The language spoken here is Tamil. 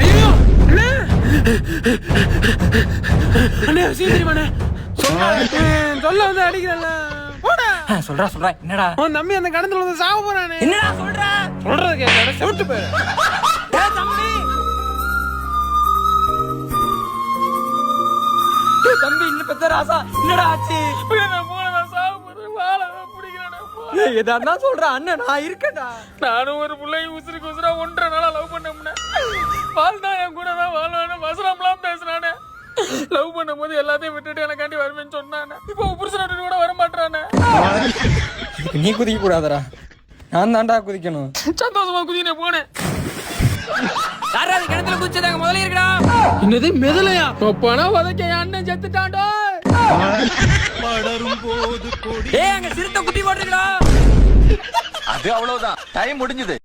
ஐயோ அண்ணே சீக்கிரமாண்ணே சொல்ல வந்து அடிக்கிறல்ல சொல்றா சொல்றா என்னடா உன் தம்பி அந்த கடத்துல வந்து சாவ போறானே. என்னடா சொல்ற? சொல்றது கேட்க சொல்லிட்டு போயிரு. தம்பி தம்பி இன்னும் பெத்த ராசா என்னடா ஆச்சு? எதா இருந்தா சொல்ற அண்ணன் நான் இருக்கேன்டா. நானும் ஒரு பிள்ளையும் உசுருக்கு உசுரா 1.5 நாளா லவ் பண்ணோம்னே. பால் தான் என் கூட தான் வாழ்வானே வசனம்லாம் பேசுறானே. லவ் பண்ணும் போது எல்லாத்தையும் விட்டுட்டு எனக்காண்டி வருவேன்னு சொன்னானே. இப்போ புருஷன் கூட வர மாட்டானே. நீ குதிக்க கூடாதடா, நான் தான்டா குதிக்கணும். சந்தோஷமா குதினே போனேன். யாராவது கிணத்துல குதிச்சதாங்க முதல்ல இருக்கடா. இன்னது மெதலையா பணம் வதக்க என் அண்ணன் செத்துட்டான்டா. ஏய் அங்க சிறுத்தை குட்டி போட்டுருக்கடா. அது அவ்வளவுதான், டைம் முடிஞ்சது.